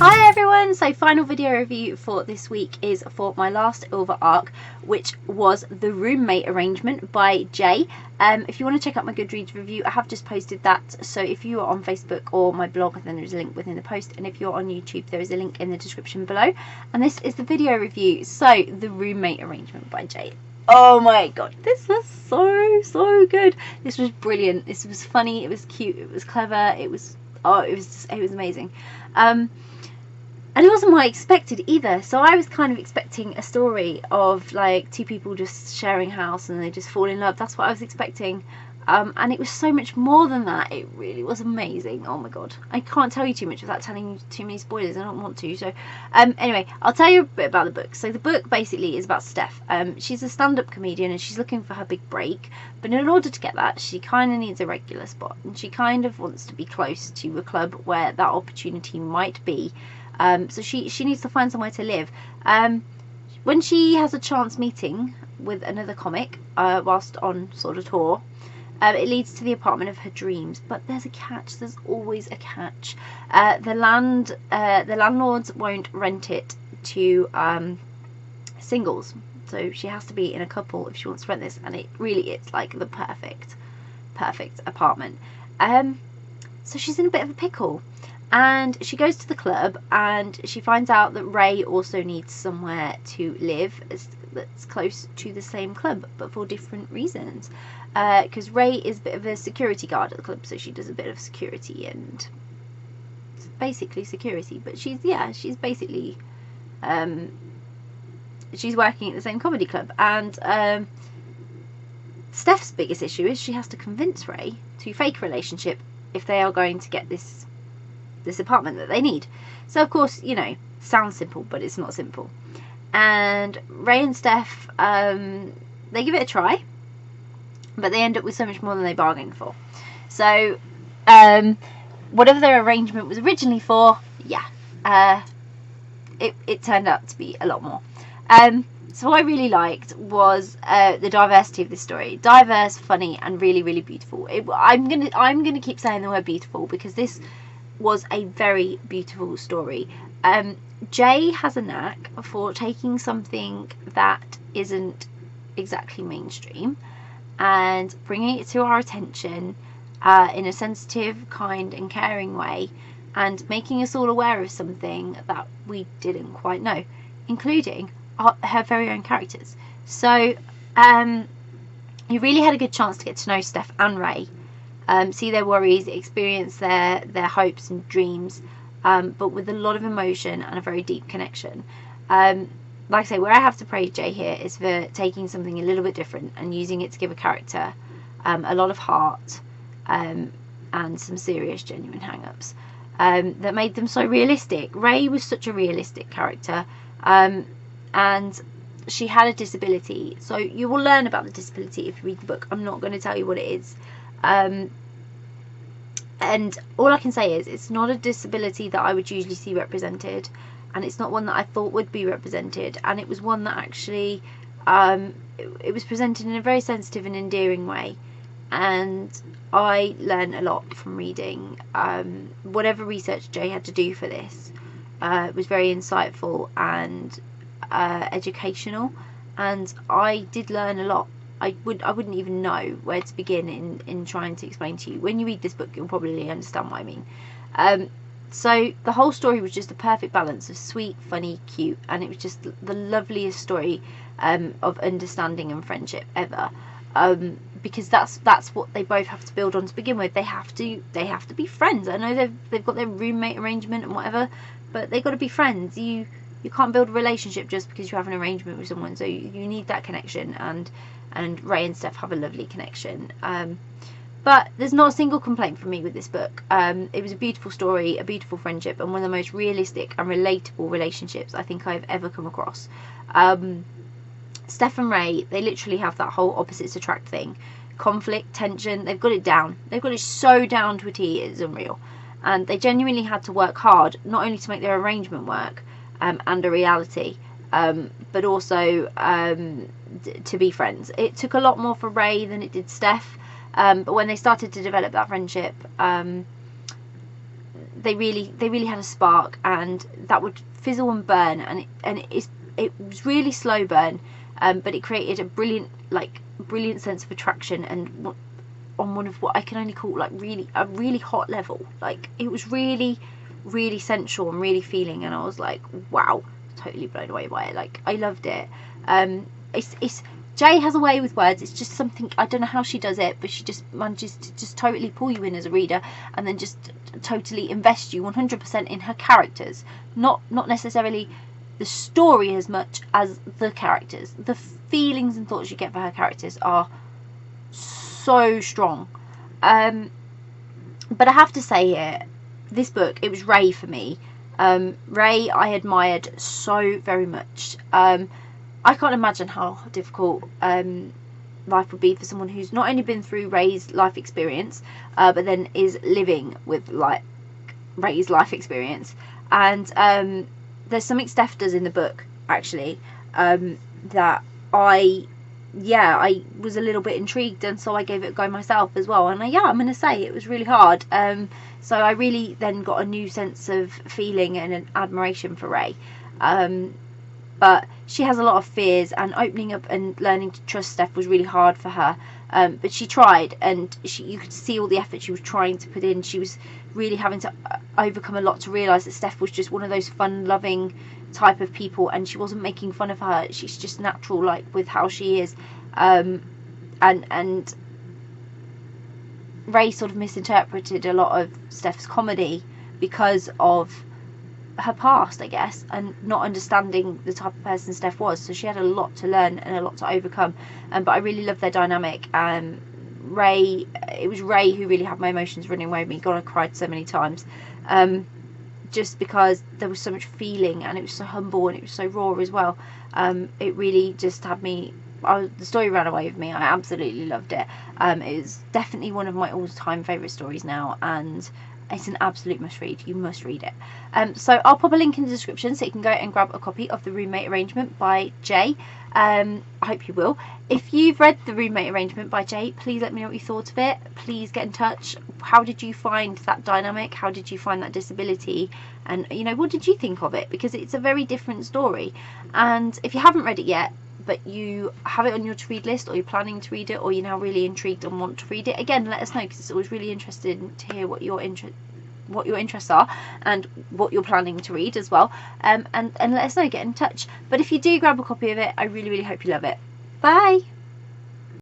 Hi everyone, so final video review for this week is for my last Ilva arc, which was The Roommate Arrangement by Jay. If you want to check out my Goodreads review, I have just posted that, so if you are on Facebook or my blog, then there's a link within the post, and if you're on YouTube, there is a link in the description below. And this is the video review. So, The Roommate Arrangement by Jay. Oh my god, this was so good. This was brilliant. This was funny, it was cute, it was clever, it was amazing. And it wasn't what I expected either. So I was kind of expecting a story of like two people just sharing a house and they just fall in love. That's what I was expecting. And it was so much more than that. It really was amazing. Oh my god. I can't tell you too much without telling you too many spoilers. I don't want to. So anyway, I'll tell you a bit about the book. So the book basically is about Steph. She's a stand-up comedian and she's looking for her big break. But in order to get that, she kind of needs a regular spot. And she kind of wants to be close to a club where that opportunity might be. So she needs to find somewhere to live. When she has a chance meeting with another comic whilst on sort of tour, it leads to the apartment of her dreams. But there's a catch. There's always a catch. The landlords won't rent it to singles, so she has to be in a couple if she wants to rent this. And it's like the perfect apartment. So she's in a bit of a pickle. And she goes to the club and she finds out that Ray also needs somewhere to live that's close to the same club, but for different reasons. Because Ray is a bit of a security guard at the club, so she does a bit of security and basically security. But she's basically she's working at the same comedy club. And Steph's biggest issue is she has to convince Ray to fake a relationship if they are going to get this apartment that they need. So of course, you know, sounds simple, but it's not simple. And Ray and Steph, they give it a try, but they end up with so much more than they bargained for. So whatever their arrangement was originally for, it turned out to be a lot more. So what I really liked was the diversity of this story. Diverse, funny, and really beautiful. I'm gonna keep saying the word beautiful because this was a very beautiful story. Jay has a knack for taking something that isn't exactly mainstream and bringing it to our attention in a sensitive, kind and caring way, and making us all aware of something that we didn't quite know, including her very own characters. So you really had a good chance to get to know Steph and Ray, see their worries, experience their hopes and dreams, but with a lot of emotion and a very deep connection. Like I say, where I have to praise Jay here is for taking something a little bit different and using it to give a character a lot of heart and some serious, genuine hang-ups that made them so realistic. Ray was such a realistic character, and she had a disability, so you will learn about the disability if you read the book. I'm not going to tell you what it is. And all I can say is it's not a disability that I would usually see represented, and it's not one that I thought would be represented, and it was one that actually it was presented in a very sensitive and endearing way, and I learned a lot from reading. Whatever research Jay had to do for this was very insightful and educational, and I did learn a lot. I wouldn't even know where to begin in trying to explain to you. When you read this book, you'll probably understand what I mean. So the whole story was just a perfect balance of sweet, funny, cute, and it was just the loveliest story of understanding and friendship ever. Because that's what they both have to build on to begin with. They have to be friends. I know they've got their roommate arrangement and whatever, but they've got to be friends. You can't build a relationship just because you have an arrangement with someone. So you need that connection, and Ray and Steph have a lovely connection. But there's not a single complaint from me with this book. It was a beautiful story, a beautiful friendship, and one of the most realistic and relatable relationships I think I've ever come across. Steph and Ray, they literally have that whole opposites attract thing. Conflict, tension, they've got it down. They've got it so down to a T, it's unreal. And they genuinely had to work hard, not only to make their arrangement work and a reality, but also to be friends. It took a lot more for Ray than it did Steph, but when they started to develop that friendship, they really had a spark, and that would fizzle and burn, and it was really slow burn, but it created a brilliant sense of attraction, and on one of what I can only call like a really hot level. Like, it was really sensual and really feeling, and I was like, wow, totally blown away by it. Like, I loved it. It's Jay has a way with words. It's just something, I don't know how she does it, but she just manages to just totally pull you in as a reader, and then just totally invest you 100% in her characters. Not necessarily the story as much as the characters. The feelings and thoughts you get for her characters are so strong. But I have to say here, this book, it was Ray for me. Ray I admired so very much. I can't imagine how difficult life would be for someone who's not only been through Ray's life experience, but then is living with like Ray's life experience. And there's something Steph does in the book, actually, that I was a little bit intrigued, and so I gave it a go myself as well. And I'm going to say it was really hard. So I really then got a new sense of feeling and an admiration for Ray. But she has a lot of fears, and opening up and learning to trust Steph was really hard for her. But she tried, and you could see all the effort she was trying to put in. She was really having to overcome a lot to realise that Steph was just one of those fun-loving type of people, and she wasn't making fun of her. She's just natural, like, with how she is. And Ray sort of misinterpreted a lot of Steph's comedy because of her past, I guess, and not understanding the type of person Steph was. So she had a lot to learn and a lot to overcome. But I really loved their dynamic. It was Ray who really had my emotions running away with me. God, I cried so many times. Just because there was so much feeling, and it was so humble, and it was so raw as well. It really just had me, the story ran away with me. I absolutely loved it. It is definitely one of my all-time favourite stories now, and it's an absolute must read. You must read it. So I'll pop a link in the description so you can go and grab a copy of The Roommate Arrangement by Jay. I hope you will. If you've read The Roommate Arrangement by Jay, please let me know what you thought of it. Please get in touch. How did you find that dynamic? How did you find that disability? And, you know, what did you think of it? Because it's a very different story. And if you haven't read it yet, but you have it on your to read list, or you're planning to read it, or you're now really intrigued and want to read it, again, let us know, because it's always really interesting to hear what your interests are and what you're planning to read as well. And let us know, get in touch. But if you do grab a copy of it, I really hope you love it. Bye.